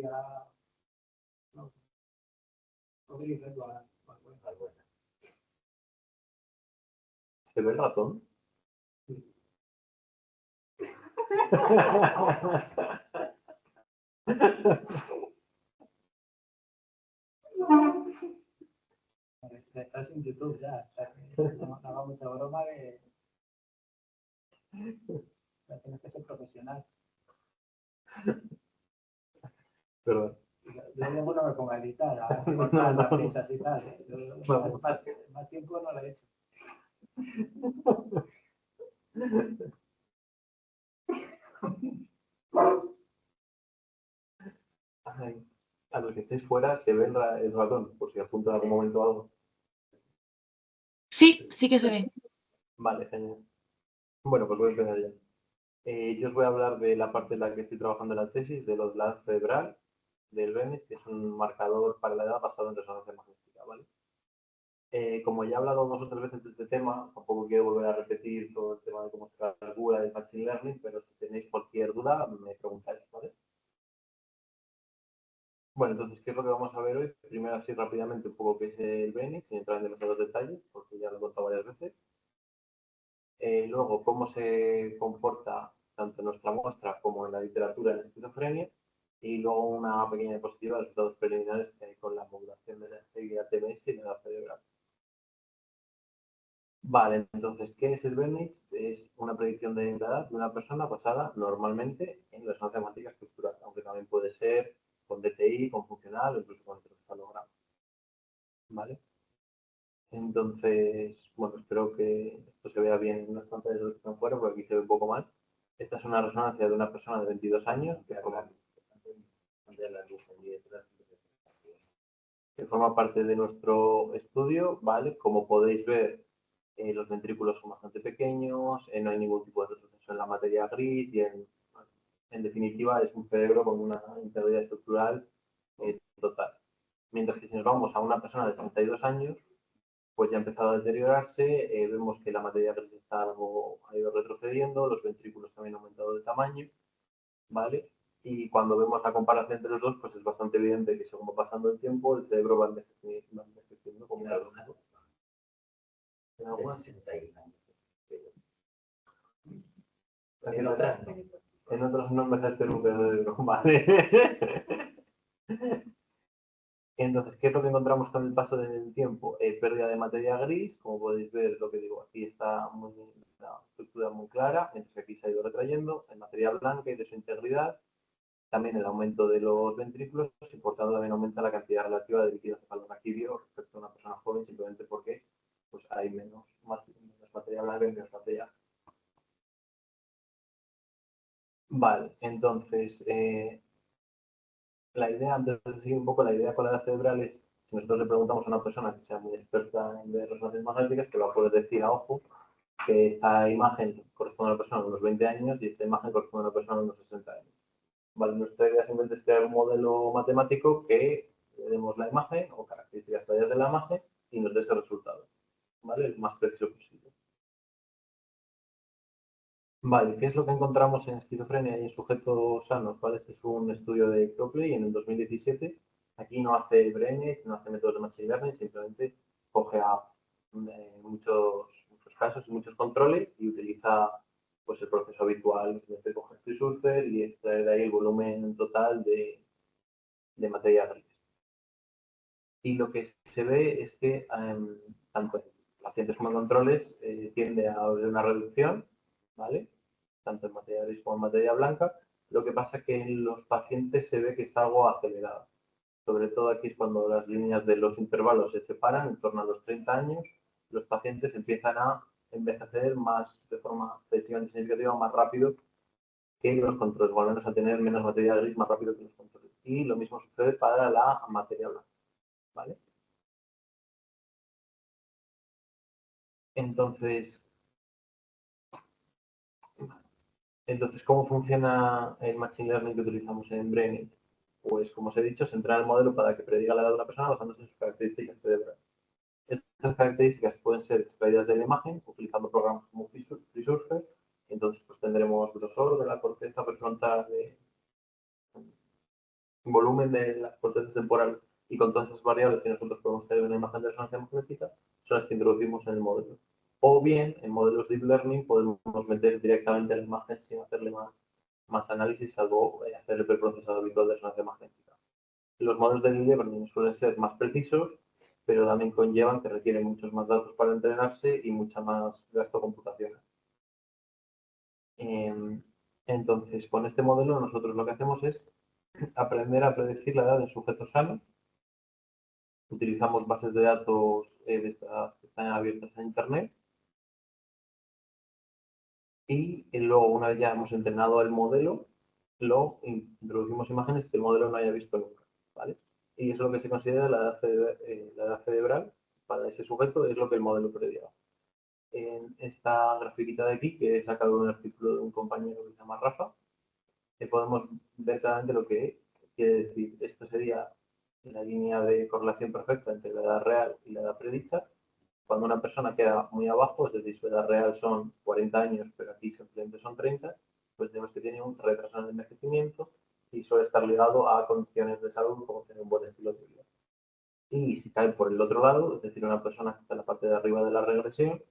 memoria. No, utilizarlo a buena. ¿Se ve el ratón? Sí. Estás en YouTube ya, no haga mucha broma que ya tienes que ser profesional. Perdón. Yo luego no me pongo a editar, a cortar las risas y tal. Yo, más tiempo no lo he hecho. Ay, a los que estéis fuera se ve el ratón, por si apunta en algún momento algo. Sí, sí que se ve. Vale, genial. Bueno, pues voy a empezar ya. Yo os voy a hablar de la parte en la que estoy trabajando en la tesis, de los LAD cerebral, del BEMES, que es un marcador para la edad basado en resonancia magnética, ¿vale? Como ya he hablado 2 o 3 veces de este tema, tampoco quiero volver a repetir todo el tema de cómo se calcula el Machine Learning, pero si tenéis cualquier duda, me preguntáis, ¿vale? Bueno, entonces, ¿qué es lo que vamos a ver hoy? Primero, así rápidamente, un poco qué es el BEMES, sin entrar en demasiados detalles, porque ya lo he contado varias veces. Luego, cómo se comporta tanto en nuestra muestra como en la literatura en la esquizofrenia. Y luego una pequeña diapositiva de los resultados preliminares que hay con la modulación de la TMS y de la cerebral. Vale, entonces, ¿qué es el BEMEX? Es una predicción de la edad de una persona basada normalmente en resonancia magnética estructural, aunque también puede ser con DTI, con funcional o incluso con electroencefalograma. ¿Vale? Entonces, bueno, espero que esto se vea bien en las pantallas de los que están fuera, porque aquí se ve un poco mal. Esta es una resonancia de una persona de 22 años que forma parte de nuestro estudio, ¿vale? Como podéis ver, los ventrículos son bastante pequeños, no hay ningún tipo de retroceso en la materia gris y en definitiva es un cerebro con una integridad estructural total. Mientras que si nos vamos a una persona de 62 años, pues ya ha empezado a deteriorarse, vemos que la materia gris ha ido retrocediendo, los ventrículos también han aumentado de tamaño, ¿vale? Y cuando vemos la comparación entre los dos, pues es bastante evidente que según va pasando el tiempo, el cerebro va envejeciendo como una luna. En algunas, en otras no envejece nunca el cerebro, ¿vale? Entonces, ¿qué es lo que encontramos con el paso del tiempo? Pérdida de materia gris, como podéis ver, lo que digo, aquí está la estructura muy clara, mientras que aquí se ha ido retrayendo, en materia blanca y de su integridad, también el aumento de los ventrículos y por tanto también aumenta la cantidad relativa de líquido cefalorraquídeo respecto a una persona joven, simplemente porque pues, hay menos materia blanca y menos materia. Vale, entonces, la idea, antes de seguir un poco, la idea con la edad cerebral es, si nosotros le preguntamos a una persona que sea muy experta en resonancias magnéticas, que va a poder decir a ojo que esta imagen corresponde a una persona de unos 20 años y esta imagen corresponde a una persona de unos 60 años. Vale, nuestra idea simplemente es crear un modelo matemático que le demos la imagen o características tallas de la imagen y nos dé ese resultado, ¿vale? El más preciso posible. Vale, ¿qué es lo que encontramos en esquizofrenia y en sujetos sanos? ¿Vale? Este es un estudio de Copley en el 2017. Aquí no hace BRENES, no hace métodos de machine learning, simplemente coge a muchos casos y muchos controles y utiliza pues, el proceso habitual de coger este surfer y extraer de ahí el volumen total de materia gris. Y lo que se ve es que tanto en pacientes como en controles tiende a haber una reducción, ¿vale? Tanto en materia gris como en materia blanca. Lo que pasa es que en los pacientes se ve que está algo acelerado. Sobre todo aquí es cuando las líneas de los intervalos se separan en torno a los 30 años, los pacientes empiezan a envejecer más de forma significativa, más rápido que los controles, o al menos a tener menos materia gris más rápido que los controles. Y lo mismo sucede para la materia blanca, ¿vale? Entonces, ¿cómo funciona el Machine Learning que utilizamos en BrainEdge? Pues, como os he dicho, se entrena el modelo para que prediga la edad de una persona basándose en sus características cerebrales. Estas características pueden ser extraídas de la imagen utilizando programas como FreeSurfer. Entonces, pues tendremos grosor de la corteza prefrontal volumen de la corteza temporal y con todas esas variables que nosotros podemos tener en una imagen de resonancia magnética, son las que introducimos en el modelo. O bien, en modelos Deep Learning podemos meter directamente la imagen sin hacerle más análisis, salvo hacer el preprocesado habitual de resonancia magnética. Los modelos de Deep Learning suelen ser más precisos, pero también conllevan que requieren muchos más datos para entrenarse y mucha más gasto computacional. Entonces, con este modelo nosotros lo que hacemos es aprender a predecir la edad de sujetos sanos. Utilizamos bases de datos de estas que están abiertas a Internet. Y luego, una vez ya hemos entrenado el modelo, lo introducimos imágenes que el modelo no haya visto nunca, ¿vale? Y eso es lo que se considera la edad cerebral para ese sujeto, es lo que el modelo prediga. En esta grafiquita de aquí, que he sacado un artículo de un compañero que se llama Rafa, podemos ver claramente lo que quiere decir. Esto sería la línea de correlación perfecta entre la edad real y la edad predicha. Cuando una persona queda muy abajo, es decir, su edad real son 40 años, pero aquí simplemente son 30, pues tenemos que tener un retraso en el envejecimiento y suele estar ligado a condiciones de salud como tener un buen estilo de vida. Y si cae por el otro lado, es decir, una persona que está en la parte de arriba de la regresión,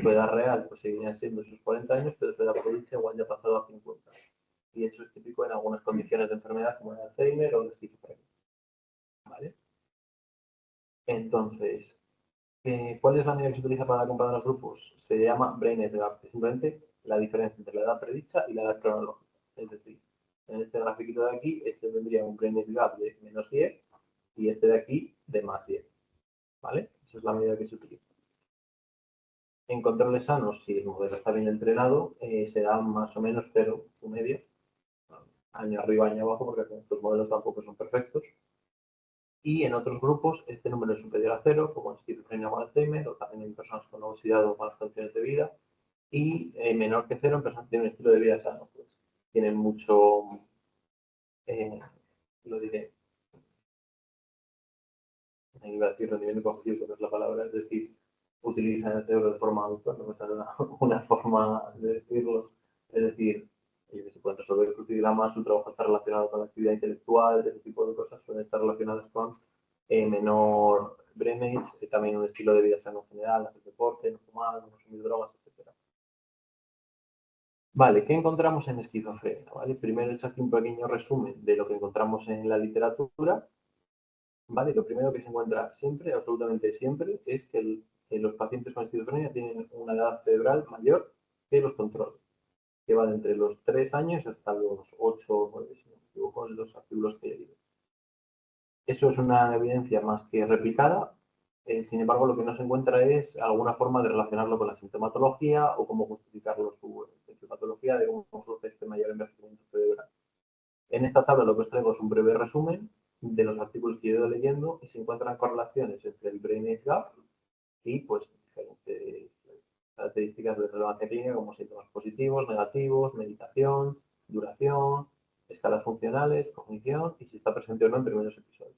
su edad real pues seguiría siendo sus 40 años, pero su edad predicha igual ya ha pasado a 50. Y eso es típico en algunas condiciones de enfermedad como el Alzheimer o el esquizofrenia. ¿Vale? Entonces, ¿cuál es la medida que se utiliza para comparar los grupos? Se llama Brain Age Gap, que es simplemente la diferencia entre la edad predicha y la edad cronológica. Es decir, en este grafiquito de aquí, este tendría un Brain Age Gap de -10 y este de aquí de +10. ¿Vale? Esa es la medida que se utiliza. En controles sanos, si el modelo está bien entrenado, será más o menos 0, su media, año arriba, año abajo, porque estos modelos tampoco son perfectos. Y en otros grupos este número es superior a 0, como en esquizofrenia o Alzheimer, o también en personas con obesidad o malas condiciones de vida, y menor que 0 en personas que tienen un estilo de vida sano. Pues tienen mucho, lo diré, iba a decir rendimiento cognitivo, no es la palabra, es decir, utilizan el cerebro de forma adulta, no me sale una forma de decirlo, es decir, ellos se pueden resolver crucigramas, su trabajo está relacionado con la actividad intelectual, ese tipo de cosas suelen estar relacionadas con menor brain age, también un estilo de vida sano en general, hacer deporte, no fumar, no consumir drogas, etc. Vale, ¿qué encontramos en esquizofrenia? ¿Vale? Primero he hecho aquí un pequeño resumen de lo que encontramos en la literatura. ¿Vale? Lo primero que se encuentra siempre, absolutamente siempre, es que los pacientes con esquizofrenia tienen una edad cerebral mayor que los controles, que va de entre los 3 años hasta los 8 o 9, si no me equivoco, en los artículos que he leído. Eso es una evidencia más que replicada. Sin embargo, lo que no se encuentra es alguna forma de relacionarlo con la sintomatología o cómo justificarlo su sintomatología de cómo surge este mayor envejecimiento cerebral. En esta tabla lo que os traigo es un breve resumen de los artículos que he ido leyendo y se encuentran correlaciones entre el Brain Age Gap y pues diferentes características de relevancia clínica como síntomas positivos, negativos, meditación, duración, escalas funcionales, cognición y si está presente o no en primeros episodios.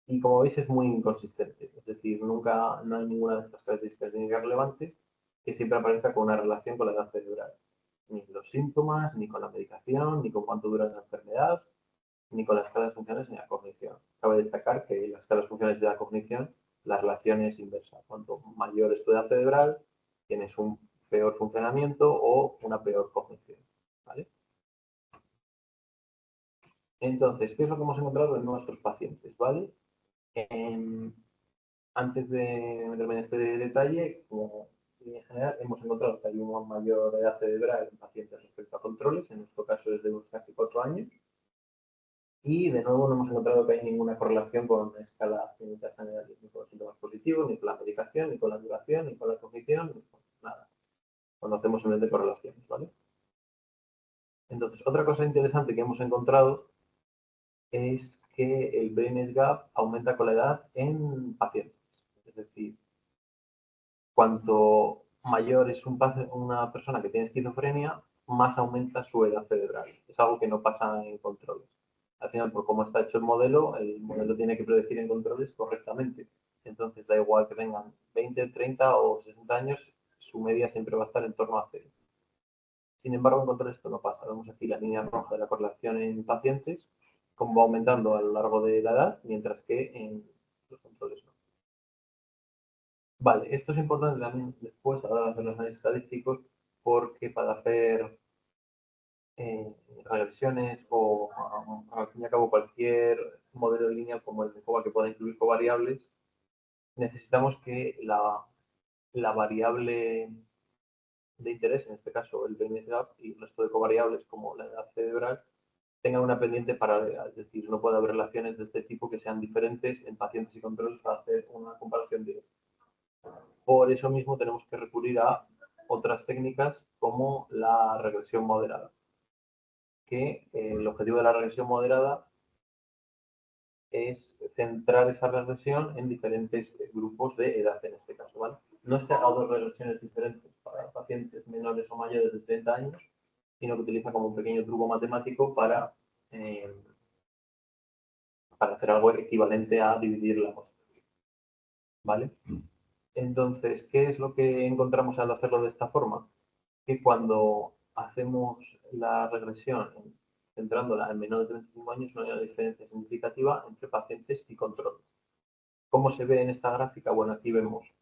Y como veis es muy inconsistente, es decir, nunca no hay ninguna de estas características clínicas relevantes que siempre aparezca con una relación con la edad cerebral. Ni los síntomas, ni con la medicación, ni con cuánto dura la enfermedad, ni con las escalas funcionales ni la cognición. Cabe destacar que en las escalas funcionales de la cognición la relación es inversa. Cuanto mayor es tu edad cerebral, tienes un peor funcionamiento o una peor cognición. ¿Vale? Entonces, ¿qué es lo que hemos encontrado en nuestros pacientes? ¿Vale? Antes de meterme en este detalle, como en general, hemos encontrado que hay una mayor edad cerebral en pacientes respecto a controles, en nuestro caso es de unos casi 4 años, y de nuevo no hemos encontrado que hay ninguna correlación con la escala clínica general, ni con los síntomas positivos, ni con la medicación, ni con la duración, ni con la cognición, ni con nada. Conocemos simplemente correlaciones, ¿vale? Entonces, otra cosa interesante que hemos encontrado es que el Brain Age Gap aumenta con la edad en pacientes. Es decir, cuanto mayor es una persona que tiene esquizofrenia, más aumenta su edad cerebral. Es algo que no pasa en controles. Al final, por cómo está hecho el modelo tiene que predecir en controles correctamente. Entonces, da igual que tengan 20, 30 o 60 años, su media siempre va a estar en torno a 0. Sin embargo, en controles esto no pasa. Vemos aquí la línea roja de la correlación en pacientes como va aumentando a lo largo de la edad, mientras que en los controles no. Vale, esto es importante también después a la hora de hacer los análisis estadísticos, porque para hacer regresiones o al fin y al cabo cualquier modelo de línea como el de COVA que pueda incluir covariables, necesitamos que la variable de interés, en este caso el Bayes gap y el resto de covariables como la edad cerebral, tengan una pendiente paralela, es decir, no puede haber relaciones de este tipo que sean diferentes en pacientes y controles para hacer una comparación directa. Por eso mismo tenemos que recurrir a otras técnicas como la regresión moderada, que el objetivo de la regresión moderada es centrar esa regresión en diferentes grupos de edad en este caso, ¿vale? No es que haga dos regresiones diferentes para pacientes menores o mayores de 30 años, sino que utiliza como un pequeño truco matemático para hacer algo equivalente a dividir la muestra, ¿vale? Entonces, ¿qué es lo que encontramos al hacerlo de esta forma? Que cuando hacemos la regresión centrándola en menores de 25 años no hay una diferencia significativa entre pacientes y control. ¿Cómo se ve en esta gráfica? Bueno, aquí vemos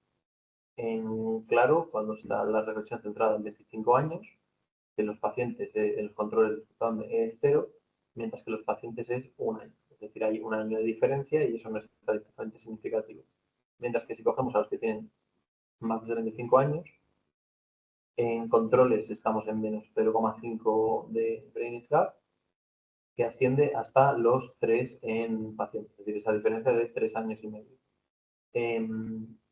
en claro cuando está la regresión centrada en 25 años, que los pacientes, en los controles de resultado es 0, mientras que los pacientes es 1 año. Es decir, hay un año de diferencia y eso no es estadísticamente significativo. Mientras que si cogemos a los que tienen más de 35 años, en controles estamos en menos 0,5 de Brain Gap, que asciende hasta los 3 en pacientes, es decir, esa diferencia de 3 años y medio.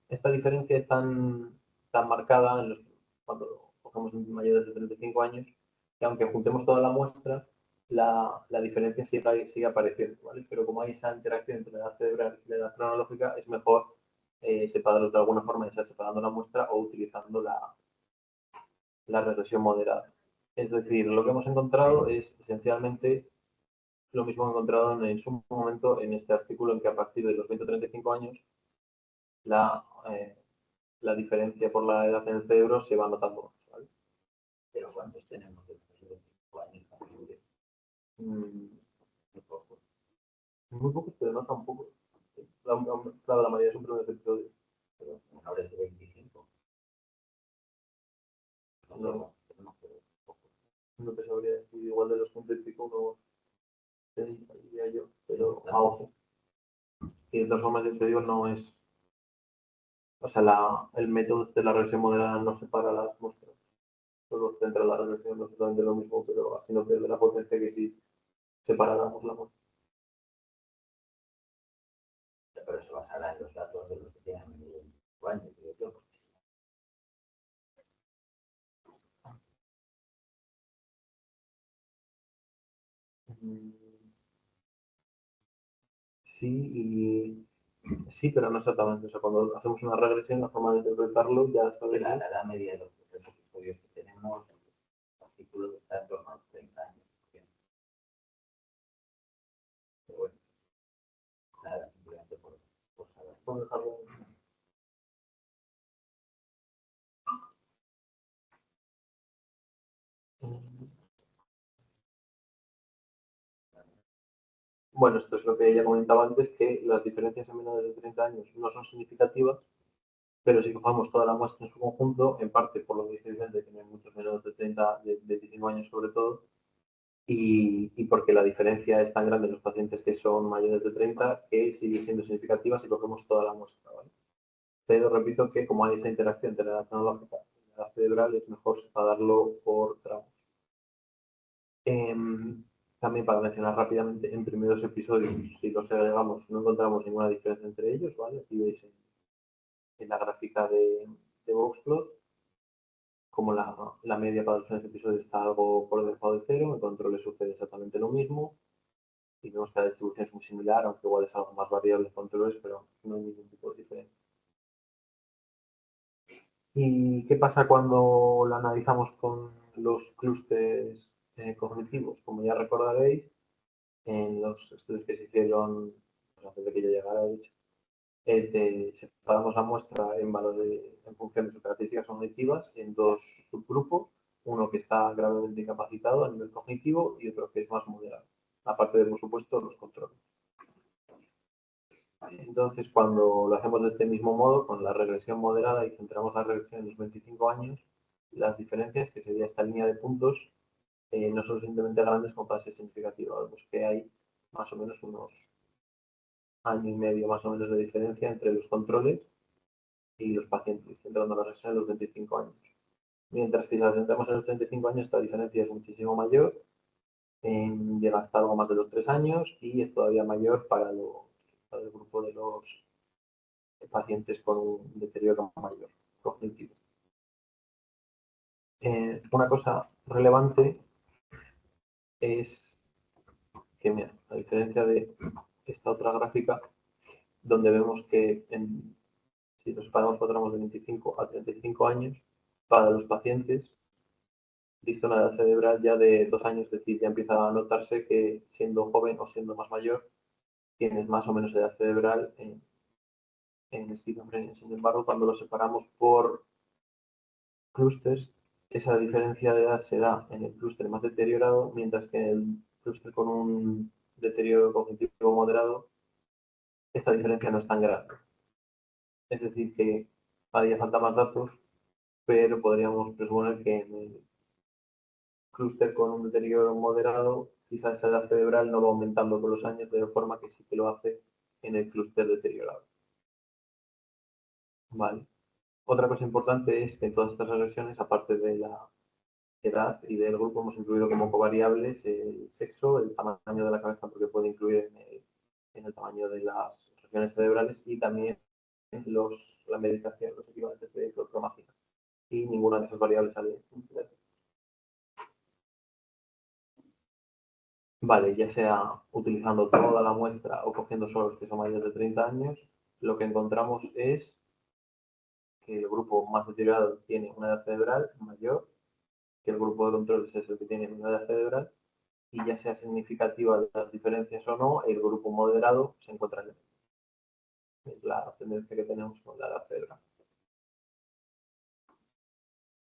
Esta diferencia es tan marcada cuando cogemos mayores de 35 años, que aunque juntemos toda la muestra, la diferencia sigue apareciendo, ¿vale? Pero como hay esa interacción entre la edad cerebral y la edad cronológica, es mejor separarlos de alguna forma, ya sea separando la muestra o utilizando la regresión moderada. Es decir, lo que hemos encontrado es esencialmente lo mismo que he encontrado en su momento en este artículo, en que a partir de los 20 o 35 años la, la diferencia por la edad en el cerebro se va notando más, ¿vale? Pero ¿cuántos tenemos de 25 años? Muy pocos. Muy pocos, pero no tampoco. Claro, la mayoría son primeros episodios. Pero menores de 25. No te sabría decir, igual de los 30 y pico, unos 30, diría yo, pero algo. Y de todas formas, yo te digo, no es. O sea, el método de la regresión moderada no separa las muestras. Solo centra la regresión, no es exactamente lo mismo, pero así no pierde la potencia que si separáramos la muestra. Pero se basará en los datos de los que tienen menos de 25 años, digo yo. Sí, pero no exactamente. O sea, cuando hacemos una regresión, la forma de interpretarlo ya De la sabemos. edad media de los episodios que tenemos, el artículo está en torno a los 30 años. Pero bueno, nada, simplemente por saber. Por dejarlo. Bueno, esto es lo que ya comentaba antes, que las diferencias en menores de 30 años no son significativas, pero si cogemos toda la muestra en su conjunto, en parte por lo que dice Vicente, que no hay muchos menores de 30, de 25 años sobre todo, y porque la diferencia es tan grande en los pacientes que son mayores de 30 que sigue siendo significativa si cogemos toda la muestra, ¿vale? Pero repito que como hay esa interacción entre la edad cronológica y la edad cerebral, es mejor separarlo por tramos. También para mencionar rápidamente, en primeros episodios, si los agregamos, no encontramos ninguna diferencia entre ellos, ¿vale? Aquí veis en la gráfica de Boxplot, como la media para los primeros episodios está algo por debajo de 0, en controles sucede exactamente lo mismo, y vemos que la distribución es muy similar, aunque igual es algo más variable en controles, pero no hay ningún tipo de diferencia. ¿Y qué pasa cuando la analizamos con los clústeres cognitivos? Como ya recordaréis, en los estudios que se hicieron pues, antes de que yo llegara, de hecho, separamos la muestra en función de sus características cognitivas en dos subgrupos, uno que está gravemente incapacitado a nivel cognitivo y otro que es más moderado. Aparte de, por supuesto, puesto los controles. Entonces, cuando lo hacemos de este mismo modo, con la regresión moderada y centramos la regresión en los 25 años, las diferencias, que sería esta línea de puntos, no son suficientemente grandes como para ser significativa. Vemos que hay más o menos unos año y medio más o menos de diferencia entre los controles y los pacientes, centrando la regresión en los 25 años. Mientras que si la centramos en los 35 años, esta diferencia es muchísimo mayor, llega hasta algo más de los 3 años y es todavía mayor para el grupo de los pacientes con un deterioro mayor cognitivo. Una cosa relevante es que, mira, a diferencia de esta otra gráfica, donde vemos que si nos separamos 4 tramos de 25 a 35 años, para los pacientes, visto una edad cerebral ya de 2 años, es decir, ya empieza a notarse que siendo joven o siendo más mayor, tienes más o menos edad cerebral en esquizofrenia. Sin embargo, cuando lo separamos por clústeres, esa diferencia de edad se da en el clúster más deteriorado, mientras que en el clúster con un deterioro cognitivo moderado, esta diferencia no es tan grande. Es decir, que haría falta más datos, pero podríamos presuponer que en el clúster con un deterioro moderado, quizás esa edad cerebral no va aumentando con los años, de forma que sí que lo hace en el clúster deteriorado. Vale. Otra cosa importante es que en todas estas regresiones, aparte de la edad y del grupo, hemos incluido como covariables el sexo, el tamaño de la cabeza, porque puede incluir en el tamaño de las regiones cerebrales, y también la medicación, los equivalentes de clorpromazina. Y ninguna de esas variables sale. Vale, ya sea utilizando toda la muestra o cogiendo solo los que son mayores de 30 años, lo que encontramos es que el grupo más deteriorado tiene una edad cerebral mayor, que el grupo de control es el que tiene una edad cerebral, y ya sea significativa de las diferencias o no, el grupo moderado se encuentra en el. Es la tendencia que tenemos con la edad cerebral.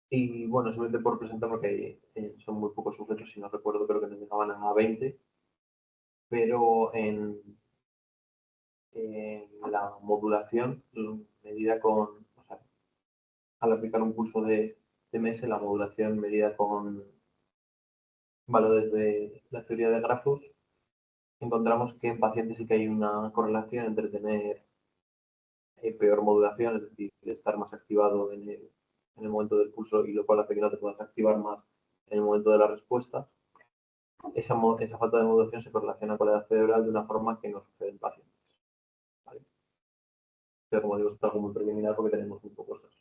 Y bueno, simplemente por presentar, porque son muy pocos sujetos, si no recuerdo, creo que nos llegaban a 20, pero en la modulación, medida con, o sea, al aplicar un pulso de MS, la modulación medida con valores de la teoría de grafos, encontramos que en pacientes sí que hay una correlación entre tener peor modulación, es decir, estar más activado en el momento del pulso, y lo cual hace que no te puedas activar más en el momento de la respuesta. Esa falta de modulación se correlaciona con la edad cerebral de una forma que no sucede en pacientes. ¿Vale? Pero como digo, es algo muy preliminar porque tenemos muy pocos datos.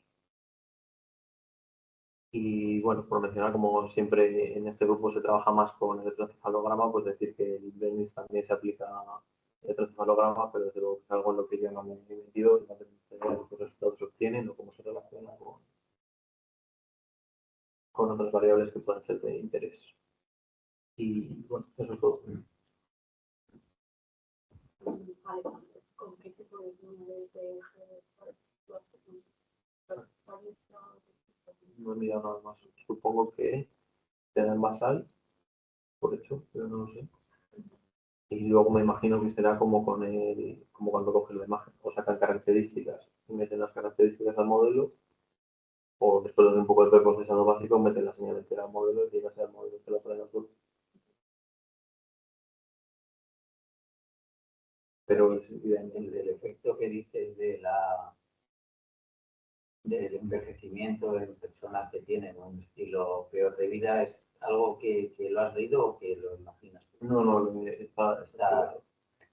Y bueno, por mencionar, como siempre en este grupo se trabaja más con el electroencefalograma, pues decir que el BENIS también se aplica el electroencefalograma, pero desde luego es algo en lo que yo no me he metido, y no tengo idea de qué resultados se obtienen o cómo se relaciona con otras variables que puedan ser de interés. Y bueno, eso es todo. ¿Con qué tipo de No he mirado nada más. Supongo que te dan basal, por hecho, pero no lo sé. Y luego me imagino que será como como cuando coges la imagen, o sacan características y meten las características al modelo, o después de un poco de preprocesado básico, meten la señal entera al modelo y llega a ser el modelo que lo pone azul. Pero El efecto que dices del envejecimiento en personas que tienen un estilo peor de vida, ¿es algo que lo has leído o que lo imaginas? No, está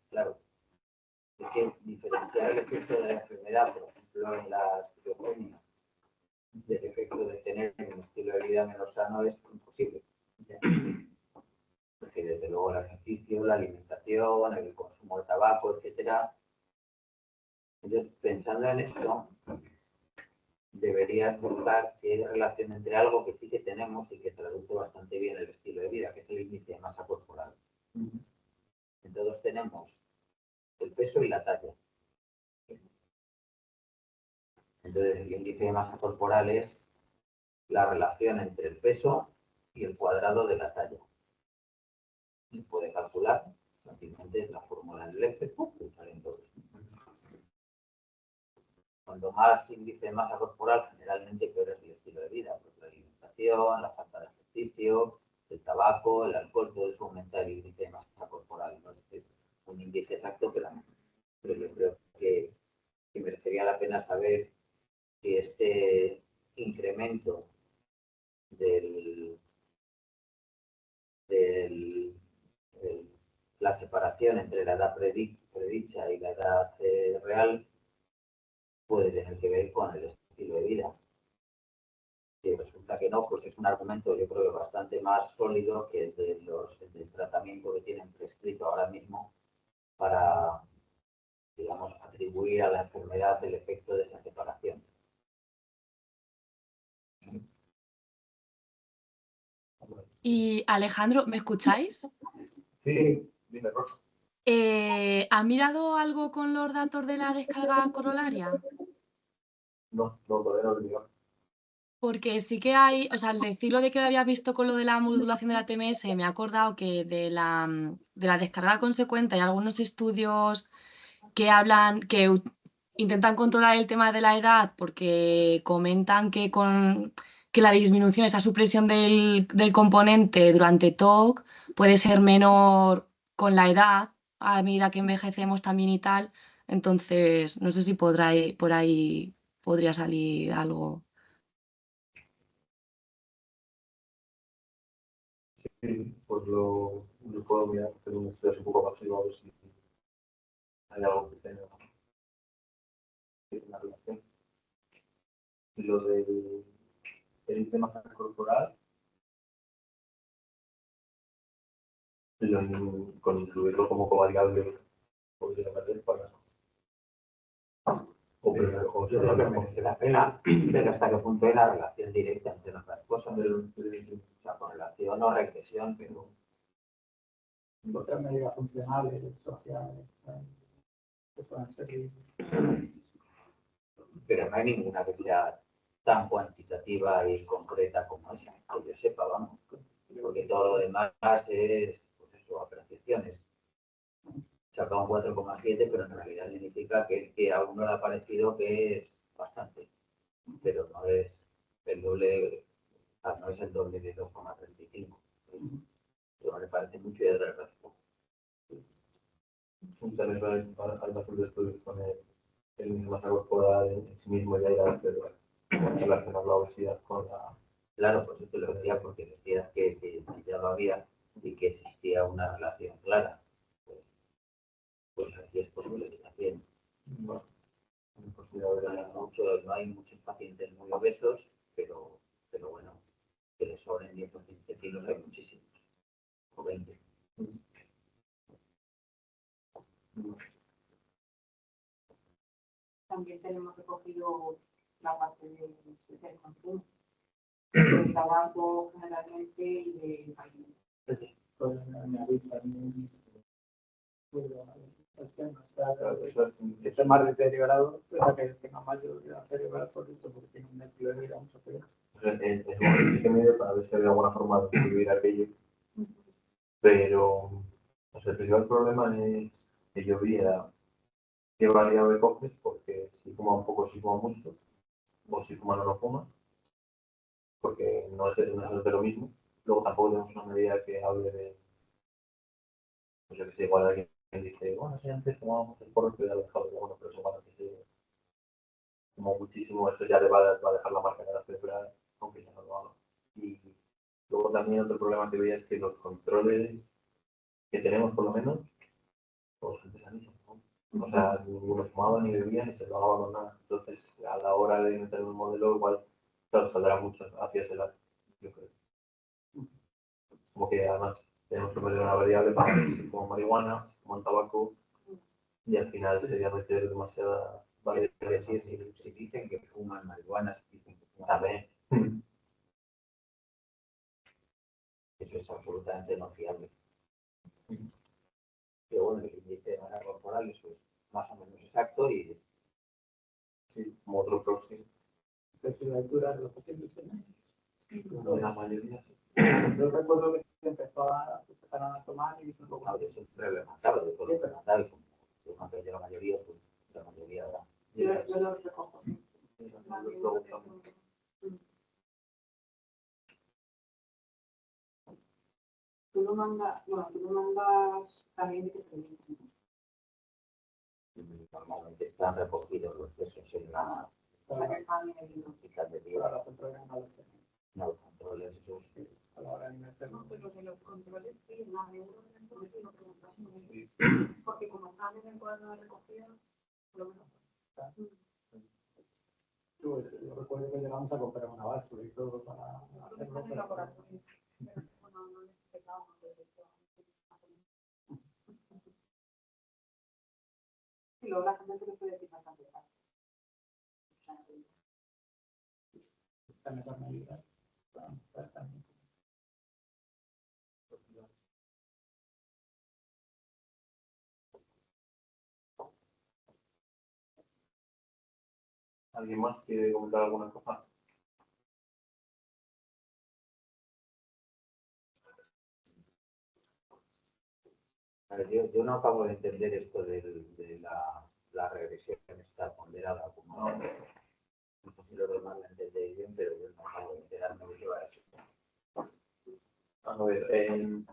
claro. Es que diferenciar el efecto de la enfermedad, por ejemplo, en la esquizofrenia, del efecto de tener un estilo de vida menos sano es imposible. Porque desde luego el ejercicio, la alimentación, el consumo de tabaco, etcétera. Entonces, pensando en esto, deberías buscar si hay relación entre algo que sí que tenemos y que traduce bastante bien el estilo de vida, que es el índice de masa corporal. Entonces tenemos el peso y la talla. Entonces el índice de masa corporal es la relación entre el peso y el cuadrado de la talla. Se puede calcular Prácticamente es la fórmula del Lefebvre, que salen todos. Cuanto más índice de masa corporal, generalmente peor es el estilo de vida, pues la alimentación, la falta de ejercicio, el tabaco, el alcohol, todo eso aumenta el índice de masa corporal. No es un índice exacto, pero yo creo que merecería la pena saber si este incremento del la separación entre la edad predicha y la edad real puede tener que ver con el estilo de vida. Si resulta que no, pues es un argumento yo creo que bastante más sólido que el del tratamiento que tienen prescrito ahora mismo para, digamos, atribuir a la enfermedad el efecto de esa separación. Y Alejandro, ¿me escucháis? Sí, dime, Rosa. ¿Ha mirado algo con los datos de la descarga corolaria? No, todavía no lo digo. Porque sí que hay, o sea, al decirlo de que lo había visto con lo de la modulación de la TMS, me he acordado que de la descarga consecuente hay algunos estudios que hablan, intentan controlar el tema de la edad porque comentan que que la disminución, esa supresión del componente durante TOC puede ser menor con la edad, a medida que envejecemos también y tal. Entonces, no sé si por ahí podría salir algo. Sí, pues lo puedo mirar, pero un estudio un poco más a ver si hay algo que tenga una relación. Y lo del tema corporal, con incluirlo como variable, podría valer para. O Yo creo que merece la pena ver hasta qué punto hay la relación directa entre las cosas. O sea, correlación o regresión, pero Otras medidas funcionales, sociales, que puedan servir. pero no hay ninguna que sea tan cuantitativa y concreta como esa, que yo sepa, vamos. Porque todo lo demás es, pues eso, apreciaciones. Saca un 4,7, pero en realidad significa que a uno le ha parecido que es bastante, pero no es el doble, no es el doble de 2,35. Pero me parece mucho y de verdad poco. también hay bastantes estudios con el masa corporal en sí mismo y hay relacionar la obesidad con la. Claro, pues esto lo decía porque decías que ya lo había y que existía una relación clara. Pues aquí es posible que también. Bueno, No hay muchos pacientes muy obesos, pero bueno, que les sobren 10 o 15 kilos hay muchísimos, o 20. También tenemos recogido la parte del consumo, del tabaco generalmente y del alimento. Pueden añadir también el tema está más deteriorado, pero que tenga mayor deteriorado por esto, porque tiene un estilo de vida mucho peor. Es un que medio para ver si había alguna forma de escribir aquello, pero o sea, el principal problema es que yo veía qué variable coges, porque si fuma un poco, si fuma mucho, o si fuma no fuma, porque no es de lo mismo. Luego tampoco tenemos una medida que hable de, pues yo que sé, igual alguien dice, bueno, si antes fumábamos el porro, pero ya lo he dejado, bueno, pero eso igual que se como muchísimo, eso ya le va a dejar la marca en la cerebral, aunque ya no lo haga. Y luego también otro problema que veía es que los controles que tenemos, por lo menos, pues antes han hecho, ¿no? O sea, ninguno fumaba ni bebía ni se drogaba con nada. Entonces, a la hora de meter un modelo, igual, claro, saldrá mucho hacia ese lado, yo creo. Como que además tenemos que meter una variable para ver si como marihuana, si como tabaco, y al final sería meter demasiada variable. Es decir, si dicen que fuman marihuana, si dicen que fuman También. eso es absolutamente no fiable. Pero bueno, el índice de masa corporal, eso es más o menos exacto y Sí, como otro proxy. Temperatura de los pacientes. No, la mayoría sí. Yo recuerdo que se empezaron a tomar y hizo un poco. Yo siempre lo he matado, yo lo he matado y como que la mayoría, pues la mayoría va. Yo los recojo. Tú lo mandas, bueno, tú lo mandas también de que te dicen. Normalmente están recogidos los pesos en la hospital de día. No los controles, esos A la hora de meterlo. Pues los de los controles, sí, la neuro, sí lo preguntamos. Porque como están en el cuadro de recogida, por lo menos. Yo recuerdo que llegamos a comprar una báscula y todo para hacerlo. Están en laboratorio. Bueno, no necesitamos y luego la gente se lo puede decir bastante fácil. Están esas medidas. ¿Alguien más quiere comentar alguna cosa? A ver, yo no acabo de entender esto de la regresión está ponderada como no sé si lo demás lo entendéis bien, pero yo no acabo de enterarme de qué va eso. A ver,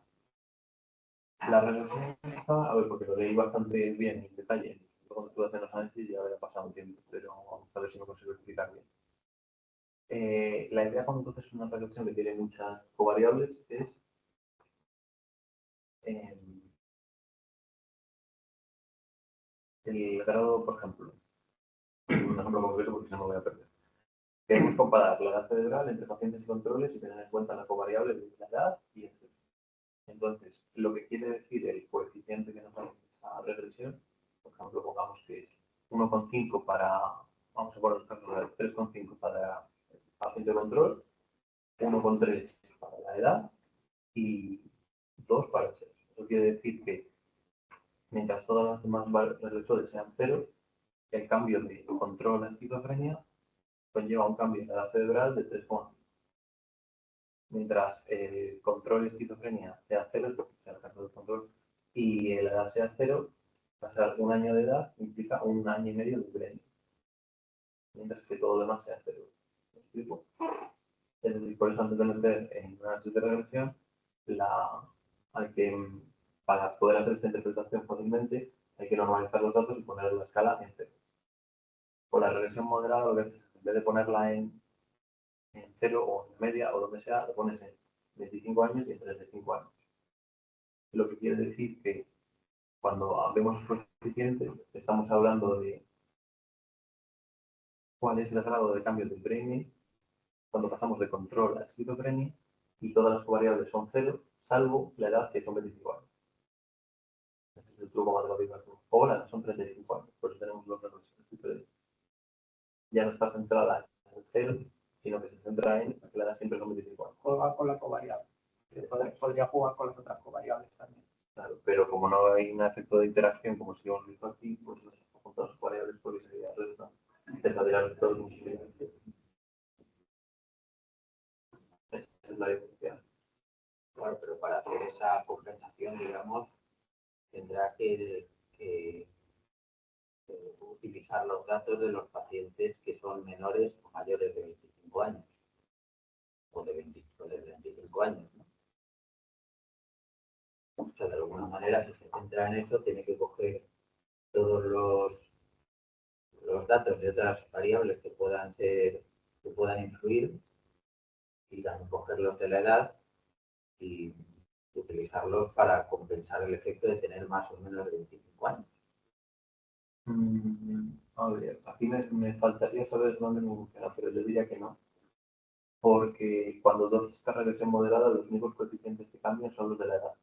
la regresión está, a ver, porque lo leí bastante bien en detalle. Cuando estuve haciendo los análisis ya había pasado un tiempo, pero vamos a ver si me consigo explicar bien. La idea cuando tú haces una regresión que tiene muchas covariables es el grado, por ejemplo, un ejemplo concreto porque si no me voy a perder. Queremos comparar la edad cerebral entre pacientes y controles y tener en cuenta la covariable de la edad y el sexo. Entonces, lo que quiere decir el coeficiente que nos da esa regresión, por ejemplo, pongamos que es 1,5 para, vamos a poner 3,5 para el paciente control, 1,3 para la edad y 2 para el sexo. Eso quiere decir que mientras todas las demás vectores sean cero, el cambio de control a esquizofrenia conlleva un cambio en la edad cerebral de 3,5. Mientras el control de esquizofrenia sea cero, es porque sea el caso del control, y la edad sea cero, pasar un año de edad implica un año y medio de brain. Mientras que todo lo demás sea cero. ¿Me explico? Es decir, por eso antes de meter en un análisis de regresión, hay que, para poder hacer esta interpretación fácilmente, hay que normalizar los datos y poner la escala en cero. Con la regresión moderada, lo que haces es, en vez de ponerla en cero o en media o donde sea, lo pones en 25 años y en 35 años. Lo que quiere decir que cuando vemos los coeficientes, estamos hablando de cuál es el grado de cambio del brain cuando pasamos de control a esquizofrenia y todas las variables son cero, salvo la edad que son 25 años. Este es el truco matemático. O la son 35 años, por eso tenemos los regresiones. Ya no está centrada en el cero, sino que se centra en que la edad siempre son 25 años. Juega con la covariable. Podría jugar con las otras covariables también. Claro, pero como no hay un efecto de interacción como si hemos visto aquí, pues los conjuntos variables porque sería resulta. Te saldrían todos muy similares. Esa es la diferencia. Claro, pero para hacer esa compensación, digamos, tendrá que utilizar los datos de los pacientes que son menores o mayores de 25 años o de 25 años, ¿no? O sea, de alguna manera, si se centra en eso, tiene que coger todos los datos de otras variables que puedan influir y también cogerlos de la edad y utilizarlos para compensar el efecto de tener más o menos de 25 años. A ver, aquí me faltaría saber dónde me funciona, pero yo diría que no. Porque cuando haces esta regresión moderada, los únicos coeficientes que cambian son los de la edad.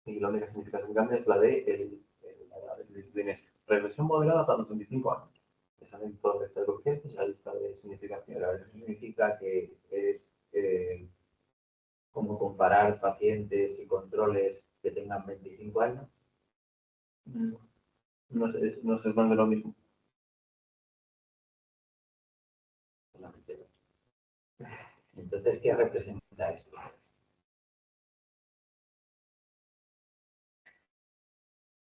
Y la única significación que cambia es la de la edad. Es decir, tienes regresión moderada hasta los 25 años. Esa es toda la lista de coeficientes, esa lista de significación. Pero eso significa que es como comparar pacientes y controles que tengan 25 años. No sé dónde lo mismo. Entonces, ¿qué representa representa esto.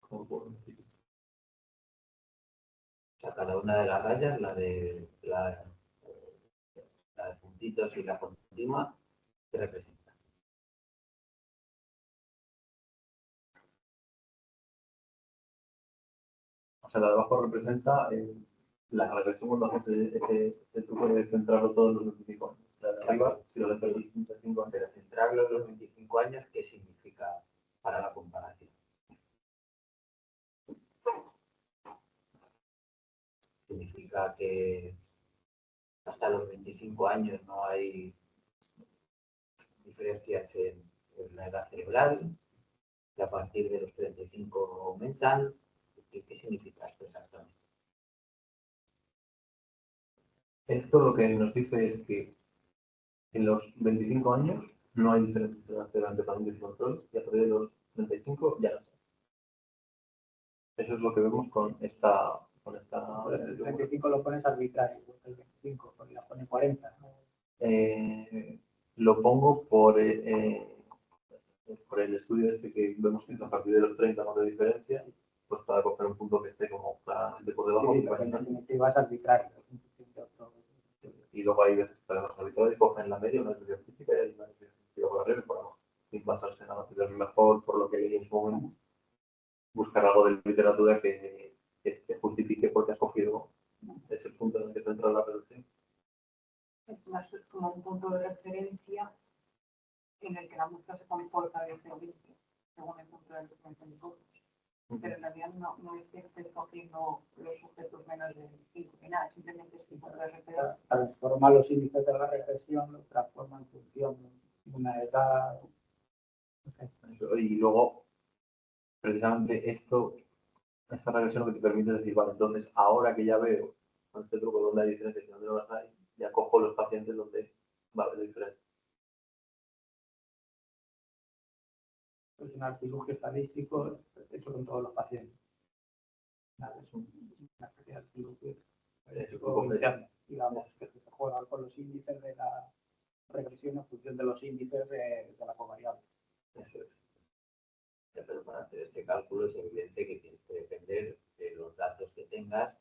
¿Cómo puedo decir? O sea, cada una de las rayas, la de puntitos y la continua, ¿qué representa? O sea, la de abajo representa la regresión cuando haces ese truco de centrarlo todos los 25 años. La de arriba, si lo de 25 años. Pero centrarlo en los 25 años, ¿qué significa para la comparación? Significa que hasta los 25 años no hay diferencias en la edad cerebral, que a partir de los 35 aumentan. ¿Qué significa esto exactamente? Esto lo que nos dice es que en los 25 años no hay diferencias en la cerebral entre pacientes y control, y a partir de los 35 ya no sé. Eso es lo que vemos con esta. El 35 lo pones arbitrario, el 25, porque la pone 40. Lo pongo por el estudio este que vemos que es a partir de los 30 no hay diferencia, pues para coger un punto que esté como claramente por debajo. Sí, pero en definitiva es arbitrario. Y luego hay veces que tenemos arbitrario y cogen la media, una desviación física y hay una desviación física por arriba, podemos sin basarse en la material mejor, por lo que leí en su momento, buscar algo de literatura que justifique por qué has cogido ese punto en el que se entra la reducción. Es más como un punto de referencia en el que la muestra se comporta diferente según el punto de referencia de nosotros. Pero en realidad no es que estés cogiendo los sujetos menos de 5 ni nada, simplemente es que el punto de referencia. Transforma los índices de la regresión, los transforma en función de una edad. Y luego, precisamente esta regresión lo que te permite decir, vale, entonces ahora que ya veo con este truco donde hay diferencias y donde no las hay, ya cojo los pacientes donde va a haber diferencias. Es un artilugio estadístico hecho con todos los pacientes. Es una especie de artilugio interno, digamos, que se juega con los índices de la regresión en función de los índices de la covariable. Eso es. Pero para hacer este cálculo es evidente que tienes que depender de los datos que tengas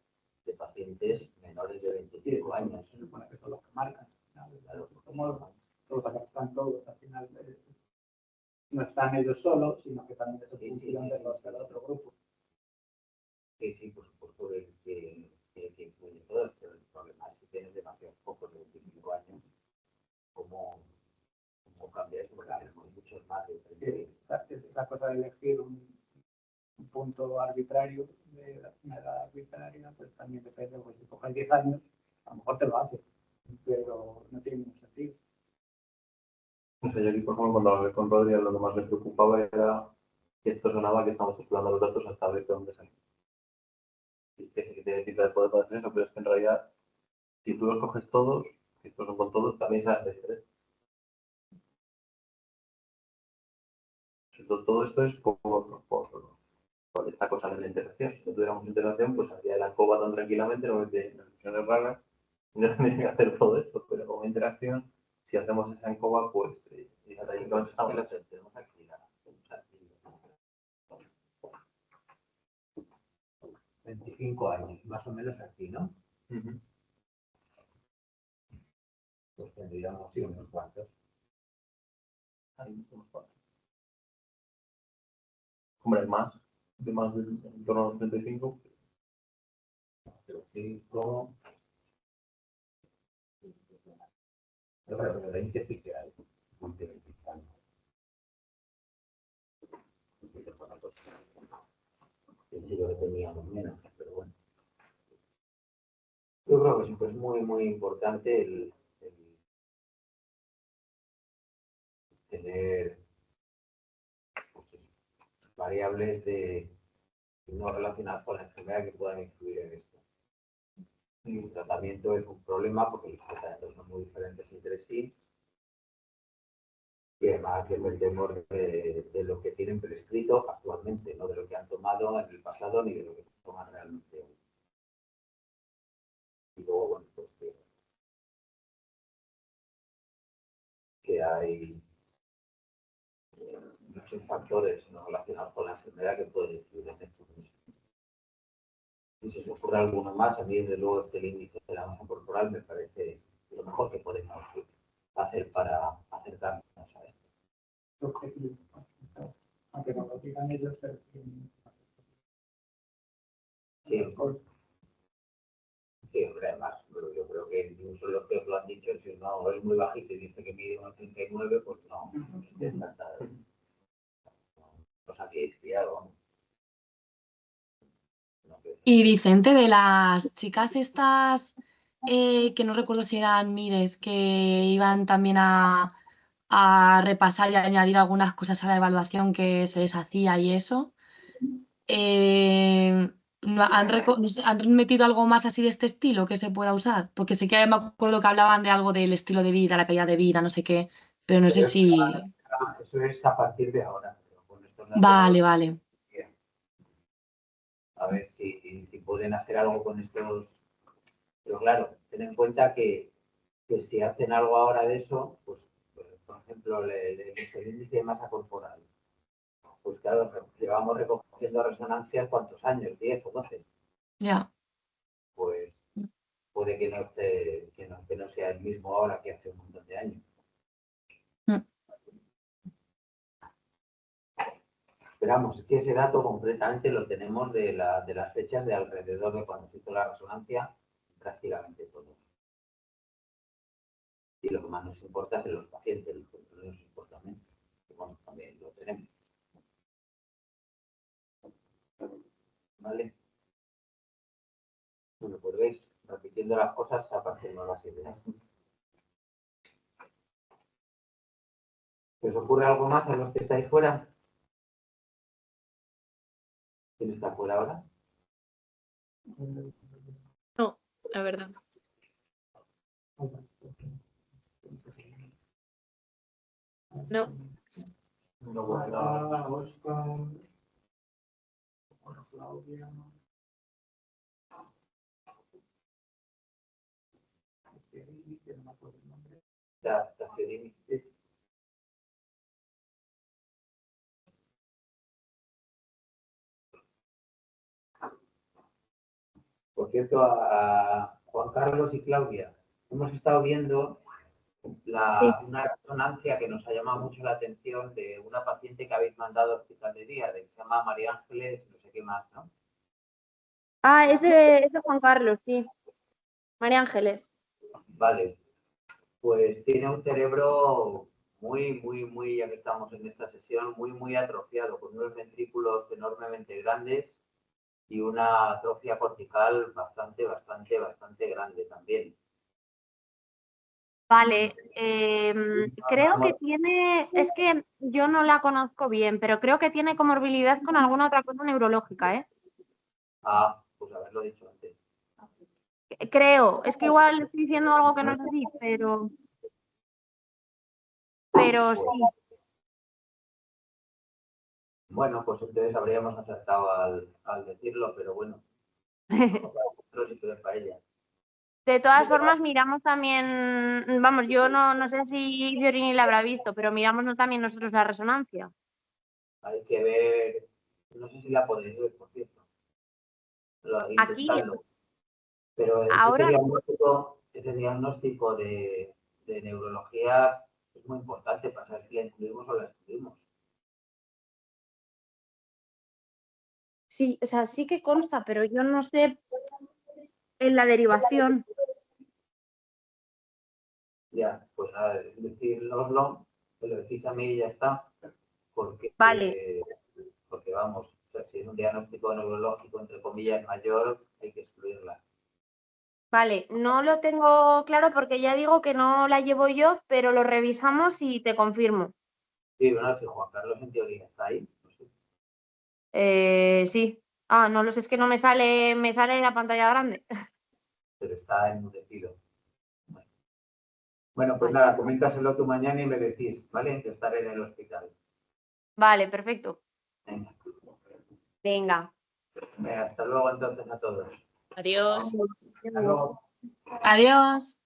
de pacientes menores de 25 años. Se supone que son los que marcan. Claro, Como todos acá están todos, al final no están ellos solos, sino que también es en función de los del otro grupo. Sí, por supuesto que influye todo, pero el problema es si tienes demasiados pocos de 25 años, ¿cómo cambia eso? Porque tenemos muchos más de 30. Esa cosa de elegir un punto arbitrario, de una edad arbitraria, pues también depende, pues si coges 10 años, a lo mejor te lo haces, pero no tiene ningún sentido. No sé, yo aquí, por ejemplo, cuando hablé con Rodri, lo que más me preocupaba era que esto sonaba que estamos explorando los datos hasta ver de dónde salen. Y que sí que tiene pinta de poder hacer eso, pero es que en realidad, si tú los coges todos, que estos son con todos, también se hace diferente. Todo esto es por esta cosa de la interacción. Si no tuviéramos interacción, pues habría la alcoba tan tranquilamente, no metería interacciones raras, y no tendría que hacer todo esto, pero con interacción, si hacemos esa alcoba, pues hasta ahí no estamos. Tenemos aquí 25 años, más o menos aquí, ¿no? Pues tendríamos unos cuantos. Ahí unos cuantos. Hombre, de más de en torno a los 35. Pero 5. Yo creo que de 20 sí que hay. Pensé que teníamos menos, pero bueno. Yo creo que siempre es muy, muy importante el tener pues, variables no relacionadas con la enfermedad que puedan influir en esto. El tratamiento es un problema porque los tratamientos son muy diferentes entre sí y además dependemos de lo que tienen prescrito actualmente, no de lo que han tomado en el pasado ni de lo que toman realmente hoy. Y luego, bueno, pues que hay factores no relacionados con la enfermedad que pueden influir en esto. Si se os ocurre alguno más, a mí desde luego este límite de la masa corporal me parece lo mejor que podemos hacer para acercarnos a esto. Objetivo. Aunque no lo digan ellos, pero Sí, hombre, además, pero yo creo que incluso los que os lo han dicho, si no es muy bajito y dice que mide 1,89, pues no, es tanta cosa que he estudiado. Y Vicente, de las chicas estas, que no recuerdo si eran Mires, que iban también a repasar y a añadir algunas cosas a la evaluación que se les hacía y eso, no sé, ¿han metido algo más así de este estilo que se pueda usar? Porque sí que me acuerdo que hablaban de algo del estilo de vida, la calidad de vida, no sé qué, pero no sé si... Eso es a partir de ahora. Pero con esto Vale, vale. A ver si pueden hacer algo con estos. Pero claro, ten en cuenta que si hacen algo ahora de eso, pues por ejemplo, el índice de masa corporal. Pues claro, llevamos recogiendo resonancias ¿cuántos años? 10 o 12. Ya. Pues puede que no esté, que no sea el mismo ahora que hace un montón de años. Esperamos, es que ese dato completamente lo tenemos de las fechas de alrededor de cuando se hizo la resonancia, prácticamente todo. Y lo que más nos importa es en los pacientes, lo que no nos importa menos. Bueno, también lo tenemos. ¿Vale? Bueno, pues veis, repitiendo las cosas aparecen nuevas ideas. ¿Se os ocurre algo más a los que estáis fuera? ¿Quién está fuera ahora? No, la verdad. No. No, bueno, Oscar, Claudia. Que no me acuerdo el nombre. Tafiodini. Por cierto, a Juan Carlos y Claudia, hemos estado viendo una resonancia que nos ha llamado mucho la atención de una paciente que habéis mandado al hospital de día, que se llama María Ángeles, no sé qué más, ¿no? Ah, es de Juan Carlos, sí. María Ángeles. Vale, pues tiene un cerebro muy, ya que estamos en esta sesión, muy atrofiado, con unos ventrículos enormemente grandes y una atrofia cortical bastante grande también. Vale, creo que tiene, es que yo no la conozco bien, pero creo que tiene comorbilidad con alguna otra cosa neurológica, ¿eh? Ah, pues haberlo dicho antes. Creo, es que igual estoy diciendo algo que no es así, pero sí. Bueno, pues entonces habríamos acertado al decirlo, pero bueno. Para ella. De todas formas, miramos también, vamos, yo no sé si Fiorini la habrá visto, pero miramos también nosotros la resonancia. Hay que ver, no sé si la podéis ver, por cierto. Aquí, pero ahora, ese diagnóstico de neurología es muy importante para saber si la incluimos o la excluimos. sí, o sea, sí que consta, pero yo no sé en la derivación. Ya, pues a ver, decírnoslo, que lo decís a mí y ya está, porque, Vale. Porque vamos, o sea, si es un diagnóstico neurológico, entre comillas, mayor, hay que excluirla. Vale, no lo tengo claro porque ya digo que no la llevo yo, pero lo revisamos y te confirmo. Sí, bueno, si Juan Carlos en teoría está ahí, no sé. Sí. Ah, no lo sé, es que no me sale en la pantalla grande. Pero está enmudecido. Bueno, pues Vale. nada, coméntaselo tú mañana y me decís, ¿vale? Que estaré en el hospital. Vale, perfecto. Venga. Venga. Hasta luego entonces a todos. Adiós. Hasta luego. Adiós.